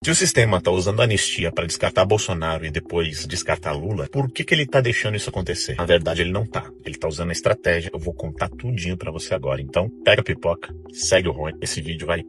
Se o sistema está usando anistia para descartar Bolsonaro e depois descartar Lula, por que ele está deixando isso acontecer? Na verdade, ele não tá. Ele está usando a estratégia. Eu vou contar tudinho para você agora. Então, pega a pipoca, segue o Rony. Esse vídeo vai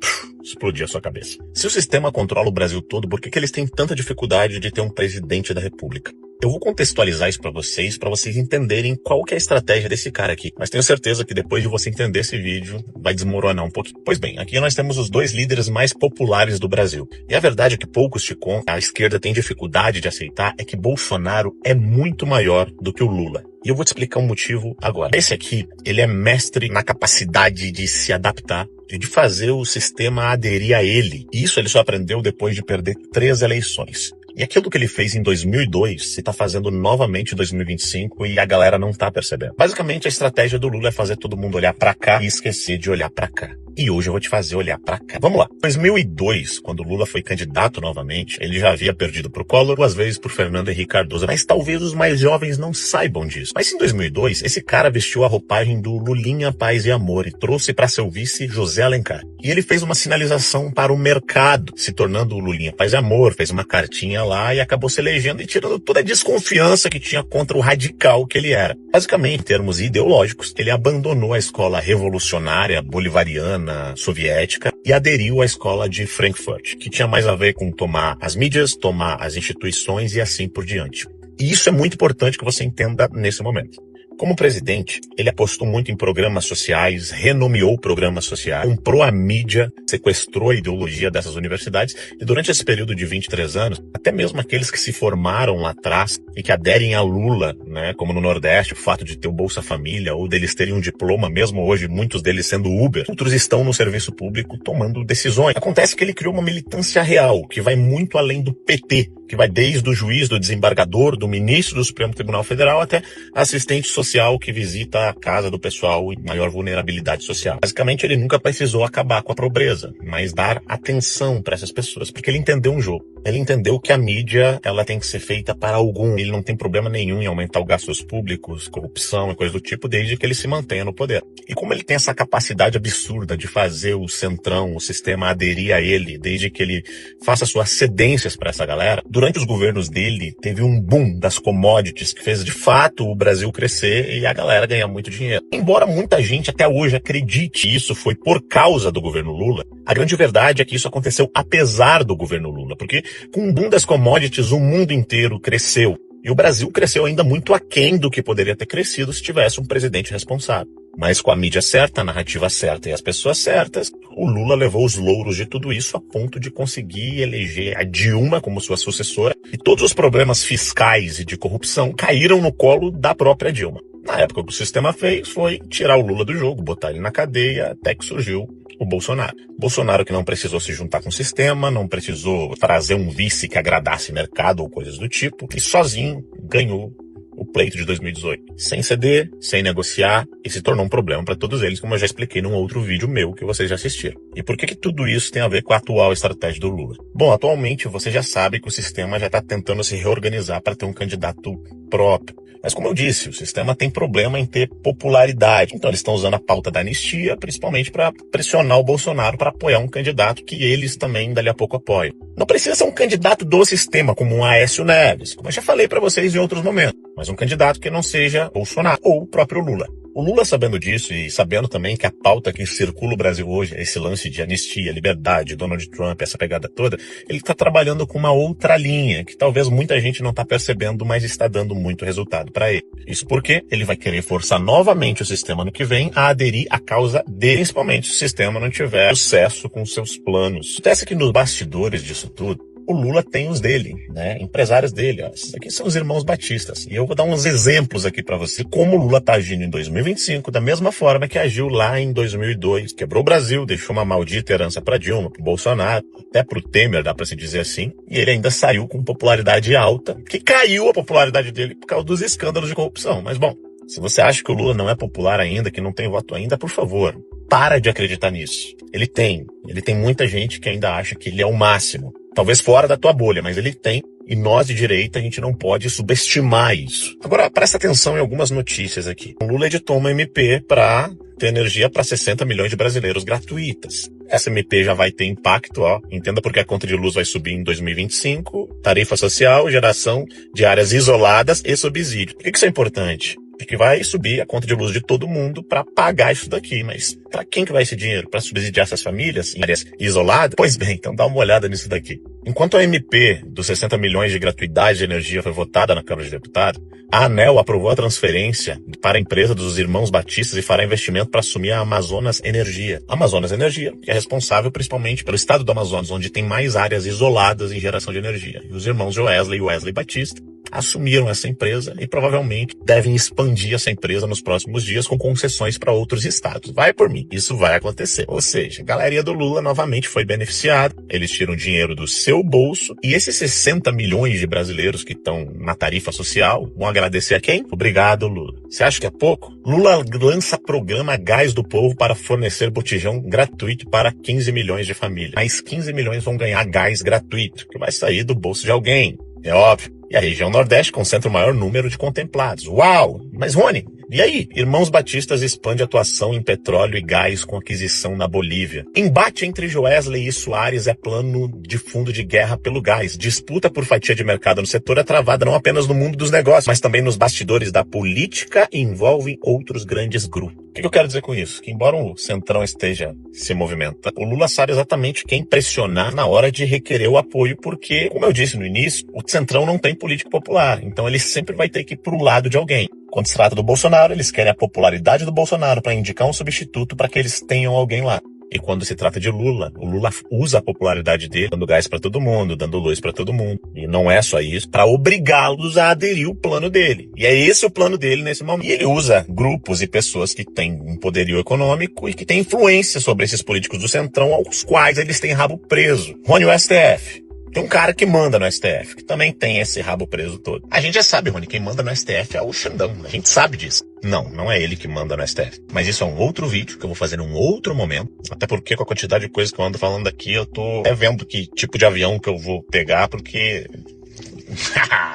explodir a sua cabeça. Se o sistema controla o Brasil todo, por que eles têm tanta dificuldade de ter um presidente da República? Eu vou contextualizar isso para vocês entenderem qual que é a estratégia desse cara aqui. Mas tenho certeza que depois de você entender esse vídeo, vai desmoronar um pouquinho. Pois bem, aqui nós temos os dois líderes mais populares do Brasil. E a verdade é que poucos te contam, a esquerda tem dificuldade de aceitar, é que Bolsonaro é muito maior do que o Lula. E eu vou te explicar o motivo agora. Esse aqui, ele é mestre na capacidade de se adaptar e de fazer o sistema aderir a ele. E isso ele só aprendeu depois de perder 3 eleições. E aquilo que ele fez em 2002, se tá fazendo novamente em 2025 e a galera não tá percebendo. Basicamente, a estratégia do Lula é fazer todo mundo olhar pra cá e esquecer de olhar pra cá. E hoje eu vou te fazer olhar pra cá. Vamos lá. Em 2002, quando o Lula foi candidato novamente, ele já havia perdido pro Collor, 2 vezes por Fernando Henrique Cardoso. Mas talvez os mais jovens não saibam disso. Mas em 2002, esse cara vestiu a roupagem do Lulinha Paz e Amor e trouxe pra seu vice José Alencar. E ele fez uma sinalização para o mercado, se tornando o Lulinha Paz e Amor, fez uma cartinha lá e acabou se elegendo e tirando toda a desconfiança que tinha contra o radical que ele era. Basicamente, em termos ideológicos, ele abandonou a escola revolucionária, bolivariana, soviética e aderiu à escola de Frankfurt, que tinha mais a ver com tomar as mídias, tomar as instituições e assim por diante. E isso é muito importante que você entenda nesse momento. Como presidente, ele apostou muito em programas sociais, renomeou programas sociais, comprou a mídia, sequestrou a ideologia dessas universidades e durante esse período de 23 anos, até mesmo aqueles que se formaram lá atrás e que aderem a Lula, né, como no Nordeste, o fato de ter o Bolsa Família ou deles terem um diploma, mesmo hoje muitos deles sendo Uber, outros estão no serviço público tomando decisões. Acontece que ele criou uma militância real, que vai muito além do PT, que vai desde o juiz, do desembargador, do ministro do Supremo Tribunal Federal até assistente social que visita a casa do pessoal em maior vulnerabilidade social. Basicamente, ele nunca precisou acabar com a pobreza, mas dar atenção para essas pessoas, porque ele entendeu um jogo. Ele entendeu que a mídia, ela tem que ser feita para algum. Ele não tem problema nenhum em aumentar os gastos públicos, corrupção e coisa do tipo, desde que ele se mantenha no poder. E como ele tem essa capacidade absurda de fazer o centrão, o sistema aderir a ele, desde que ele faça suas cedências para essa galera, durante os governos dele, teve um boom das commodities que fez de fato o Brasil crescer e a galera ganhar muito dinheiro. Embora muita gente até hoje acredite isso foi por causa do governo Lula, a grande verdade é que isso aconteceu apesar do governo Lula, porque com o boom das commodities o mundo inteiro cresceu. E o Brasil cresceu ainda muito aquém do que poderia ter crescido se tivesse um presidente responsável. Mas com a mídia certa, a narrativa certa e as pessoas certas, o Lula levou os louros de tudo isso a ponto de conseguir eleger a Dilma como sua sucessora e todos os problemas fiscais e de corrupção caíram no colo da própria Dilma. Na época, o que o sistema fez foi tirar o Lula do jogo, botar ele na cadeia, até que surgiu o Bolsonaro. Bolsonaro que não precisou se juntar com o sistema, não precisou trazer um vice que agradasse mercado ou coisas do tipo, e sozinho ganhou o pleito de 2018. Sem ceder, sem negociar, e se tornou um problema para todos eles, como eu já expliquei num outro vídeo meu que vocês já assistiram. E por que tudo isso tem a ver com a atual estratégia do Lula? Bom, atualmente você já sabe que o sistema já está tentando se reorganizar para ter um candidato próprio. Mas como eu disse, o sistema tem problema em ter popularidade. Então eles estão usando a pauta da anistia, principalmente para pressionar o Bolsonaro para apoiar um candidato que eles também dali a pouco apoiam. Não precisa ser um candidato do sistema, como um Aécio Neves, como eu já falei para vocês em outros momentos, mas um candidato que não seja Bolsonaro ou o próprio Lula. O Lula, sabendo disso e sabendo também que a pauta que circula o Brasil hoje é esse lance de anistia, liberdade, Donald Trump, essa pegada toda, ele está trabalhando com uma outra linha que talvez muita gente não está percebendo, mas está dando muito resultado para ele. Isso porque ele vai querer forçar novamente o sistema no que vem a aderir à causa dele, principalmente se o sistema não tiver sucesso com seus planos. Acontece que nos bastidores disso tudo, o Lula tem os dele, né? Empresários dele. Ó. Esses aqui são os irmãos batistas. E eu vou dar uns exemplos aqui pra você como o Lula tá agindo em 2025, da mesma forma que agiu lá em 2002. Quebrou o Brasil, deixou uma maldita herança pra Dilma, pro Bolsonaro, até pro Temer, dá pra se dizer assim. E ele ainda saiu com popularidade alta, que caiu a popularidade dele por causa dos escândalos de corrupção. Mas bom, se você acha que o Lula não é popular ainda, que não tem voto ainda, por favor, para de acreditar nisso. Ele tem muita gente que ainda acha que ele é o máximo. Talvez fora da tua bolha, mas ele tem. E nós de direita, a gente não pode subestimar isso. Agora, presta atenção em algumas notícias aqui. O Lula editou uma MP para ter energia para 60 milhões de brasileiros gratuitas. Essa MP já vai ter impacto, entenda porque a conta de luz vai subir em 2025, tarifa social, geração de áreas isoladas e subsídio. Por que isso é importante? Porque vai subir a conta de luz de todo mundo para pagar isso daqui. Mas para quem que vai esse dinheiro? Para subsidiar essas famílias em áreas isoladas? Pois bem, então dá uma olhada nisso daqui. Enquanto a MP dos 60 milhões de gratuidade de energia foi votada na Câmara de Deputados, a ANEEL aprovou a transferência para a empresa dos irmãos Batistas e fará investimento para assumir a Amazonas Energia. A Amazonas Energia, que é responsável principalmente pelo estado do Amazonas, onde tem mais áreas isoladas em geração de energia. E os irmãos Joesley e Wesley Batista assumiram essa empresa e provavelmente devem expandir essa empresa nos próximos dias com concessões para outros estados. Vai por mim, isso vai acontecer. Ou seja, a galeria do Lula novamente foi beneficiada, eles tiram dinheiro do seu bolso e esses 60 milhões de brasileiros que estão na tarifa social vão agradecer a quem? Obrigado, Lula. Você acha que é pouco? Lula lança programa Gás do Povo para fornecer botijão gratuito para 15 milhões de famílias. Mais 15 milhões vão ganhar gás gratuito, que vai sair do bolso de alguém. É óbvio. E a região Nordeste concentra o maior número de contemplados. Uau! Mas, Rony, e aí? Irmãos Batistas expande atuação em petróleo e gás com aquisição na Bolívia. Embate entre Joesley e Soares é plano de fundo de guerra pelo gás. Disputa por fatia de mercado no setor é travada não apenas no mundo dos negócios, mas também nos bastidores da política e envolve outros grandes grupos. O que eu quero dizer com isso? Que embora o Centrão esteja se movimentando, o Lula sabe exatamente quem pressionar na hora de requerer o apoio, porque, como eu disse no início, o Centrão não tem político popular, então ele sempre vai ter que ir pro lado de alguém. Quando se trata do Bolsonaro, eles querem a popularidade do Bolsonaro para indicar um substituto para que eles tenham alguém lá. E quando se trata de Lula, o Lula usa a popularidade dele, dando gás para todo mundo, dando luz para todo mundo. E não é só isso, para obrigá-los a aderir o plano dele. E é esse o plano dele nesse momento. E ele usa grupos e pessoas que têm um poderio econômico e que têm influência sobre esses políticos do Centrão, aos quais eles têm rabo preso. Rony, o STF. Tem um cara que manda no STF, que também tem esse rabo preso todo. A gente já sabe, Rony, quem manda no STF é o Xandão. A gente sabe disso. Não é ele que manda no STF. Mas isso é um outro vídeo que eu vou fazer num outro momento. Até porque com a quantidade de coisas que eu ando falando aqui, eu tô até vendo que tipo de avião que eu vou pegar, porque...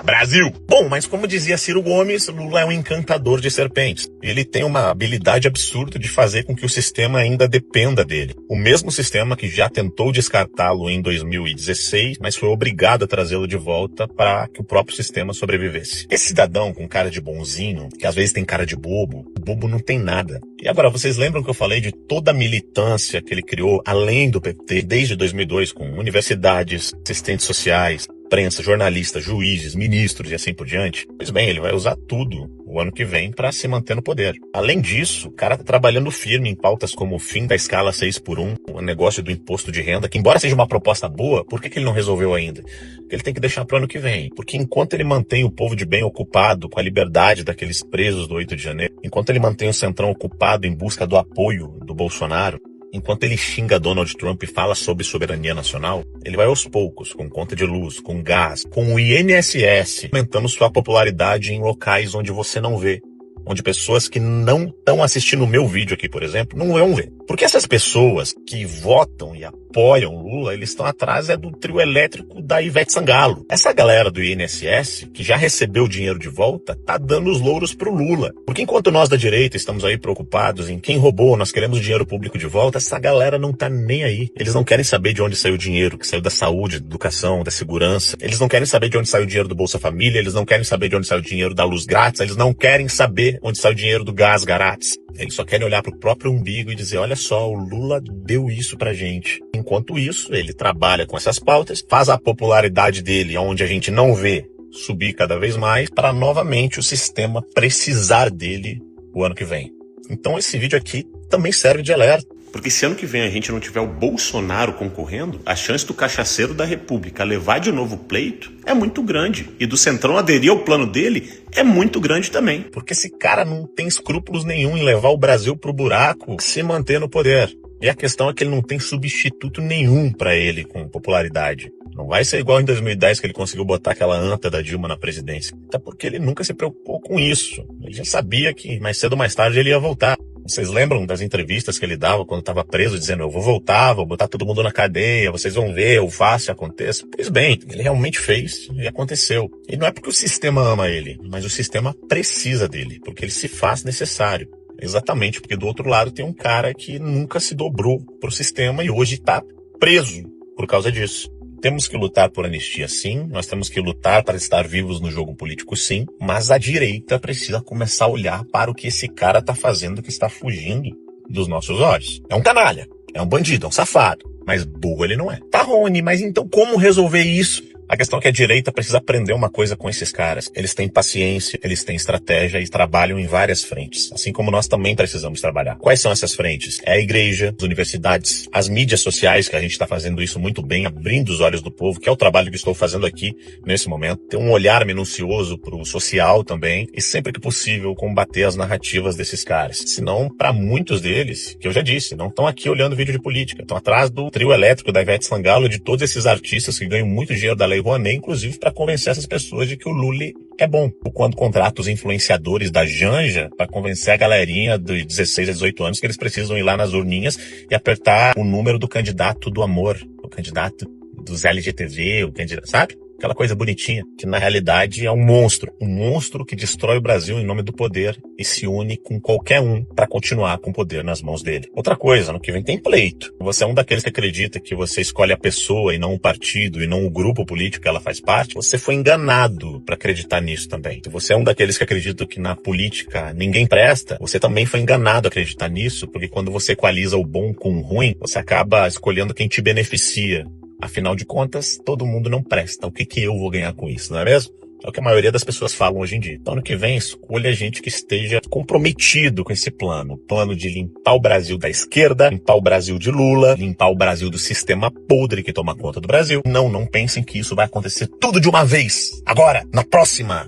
Brasil! Bom, mas como dizia Ciro Gomes, Lula é um encantador de serpentes. Ele tem uma habilidade absurda de fazer com que o sistema ainda dependa dele. O mesmo sistema que já tentou descartá-lo em 2016, mas foi obrigado a trazê-lo de volta para que o próprio sistema sobrevivesse. Esse cidadão com cara de bonzinho, que às vezes tem cara de bobo, o bobo não tem nada. E agora, vocês lembram que eu falei de toda a militância que ele criou, além do PT, desde 2002, com universidades, assistentes sociais, imprensa, jornalistas, juízes, ministros e assim por diante? Pois bem, ele vai usar tudo o ano que vem para se manter no poder. Além disso, o cara tá trabalhando firme em pautas como o fim da escala 6x1, o negócio do imposto de renda, que embora seja uma proposta boa, por que ele não resolveu ainda? Porque ele tem que deixar para o ano que vem. Porque enquanto ele mantém o povo de bem ocupado com a liberdade daqueles presos do 8 de janeiro, enquanto ele mantém o Centrão ocupado em busca do apoio do Bolsonaro, enquanto ele xinga Donald Trump e fala sobre soberania nacional, ele vai aos poucos, com conta de luz, com gás, com o INSS, aumentando sua popularidade em locais onde você não vê. Onde pessoas que não estão assistindo o meu vídeo aqui, por exemplo, não vão ver. Porque essas pessoas que votam e apoiam o Lula, eles estão atrás do trio elétrico da Ivete Sangalo. Essa galera do INSS, que já recebeu o dinheiro de volta, tá dando os louros pro Lula. Porque enquanto nós da direita estamos aí preocupados em quem roubou, nós queremos dinheiro público de volta, essa galera não tá nem aí. Eles não querem saber de onde saiu o dinheiro, que saiu da saúde, da educação, da segurança. Eles não querem saber de onde saiu o dinheiro do Bolsa Família, eles não querem saber de onde saiu o dinheiro da luz grátis, eles não querem saber onde saiu o dinheiro do gás grátis. Eles só querem olhar pro próprio umbigo e dizer, olha só, o Lula deu isso pra gente. Enquanto isso, ele trabalha com essas pautas, faz a popularidade dele, onde a gente não vê, subir cada vez mais, para novamente o sistema precisar dele o ano que vem. Então esse vídeo aqui também serve de alerta. Porque se ano que vem a gente não tiver o Bolsonaro concorrendo, a chance do cachaceiro da República levar de novo o pleito é muito grande. E do Centrão aderir ao plano dele é muito grande também. Porque esse cara não tem escrúpulos nenhum em levar o Brasil pro buraco, se manter no poder. E a questão é que ele não tem substituto nenhum para ele com popularidade. Não vai ser igual em 2010 que ele conseguiu botar aquela anta da Dilma na presidência. Até porque ele nunca se preocupou com isso. Ele já sabia que mais cedo ou mais tarde ele ia voltar. Vocês lembram das entrevistas que ele dava quando estava preso, dizendo, eu vou voltar, vou botar todo mundo na cadeia, vocês vão ver, eu faço e aconteça. Pois bem, ele realmente fez e aconteceu. E não é porque o sistema ama ele, mas o sistema precisa dele, porque ele se faz necessário. Exatamente, porque do outro lado tem um cara que nunca se dobrou pro sistema e hoje tá preso por causa disso. Temos que lutar por anistia, sim. Nós temos que lutar para estar vivos no jogo político, sim. Mas a direita precisa começar a olhar para o que esse cara tá fazendo, que está fugindo dos nossos olhos. É um canalha, é um bandido, é um safado. Mas burro ele não é. Tá, Rony, mas então como resolver isso? A questão é que a direita precisa aprender uma coisa com esses caras. Eles têm paciência, eles têm estratégia e trabalham em várias frentes. Assim como nós também precisamos trabalhar. Quais são essas frentes? É a igreja, as universidades, as mídias sociais, que a gente está fazendo isso muito bem, abrindo os olhos do povo, que é o trabalho que estou fazendo aqui nesse momento. Ter um olhar minucioso pro social também e sempre que possível combater as narrativas desses caras. Senão, para muitos deles, que eu já disse, não estão aqui olhando vídeo de política. Estão atrás do trio elétrico da Ivete Sangalo e de todos esses artistas que ganham muito dinheiro da Lei Rouanet, inclusive para convencer essas pessoas de que o Lula é bom. Ou quando contrata os influenciadores da Janja para convencer a galerinha de 16 a 18 anos que eles precisam ir lá nas urninhas e apertar o número do candidato do amor, o candidato dos LGTV, o candidato, sabe? Aquela coisa bonitinha, que na realidade é um monstro que destrói o Brasil em nome do poder e se une com qualquer um para continuar com o poder nas mãos dele. Outra coisa, no que vem tem pleito. Você é um daqueles que acredita que você escolhe a pessoa e não o partido e não o grupo político que ela faz parte, você foi enganado para acreditar nisso também. Se você é um daqueles que acredita que na política ninguém presta, você também foi enganado a acreditar nisso, porque quando você equaliza o bom com o ruim, você acaba escolhendo quem te beneficia. Afinal de contas, todo mundo não presta. O que eu vou ganhar com isso, não é mesmo? É o que a maioria das pessoas falam hoje em dia. Então, ano que vem, escolha gente que esteja comprometido com esse plano. O plano de limpar o Brasil da esquerda, limpar o Brasil de Lula, limpar o Brasil do sistema podre que toma conta do Brasil. Não pensem que isso vai acontecer tudo de uma vez. Agora, na próxima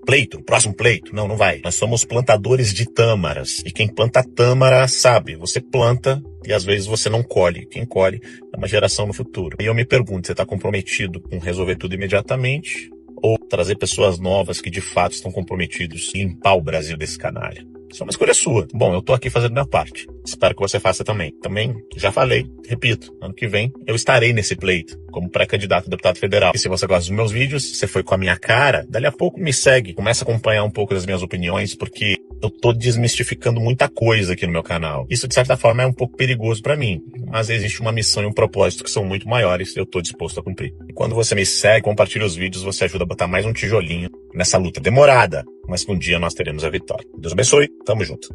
pleito, próximo pleito. Não vai. Nós somos plantadores de tâmaras. E quem planta tâmara sabe, você planta e às vezes você não colhe. Quem colhe é uma geração no futuro. E eu me pergunto, você está comprometido com resolver tudo imediatamente? Ou trazer pessoas novas que de fato estão comprometidos em limpar o Brasil desse canalha? Isso é uma escolha sua. Bom, eu tô aqui fazendo minha parte. Espero que você faça também. Também, já falei, repito, ano que vem eu estarei nesse pleito como pré-candidato a deputado federal. E se você gosta dos meus vídeos, você foi com a minha cara, dali a pouco me segue. Começa a acompanhar um pouco das minhas opiniões, porque eu tô desmistificando muita coisa aqui no meu canal. Isso, de certa forma, é um pouco perigoso pra mim. Mas existe uma missão e um propósito que são muito maiores e eu tô disposto a cumprir. E quando você me segue, compartilha os vídeos, você ajuda a botar mais um tijolinho nessa luta demorada, mas que um dia nós teremos a vitória. Deus abençoe, tamo junto.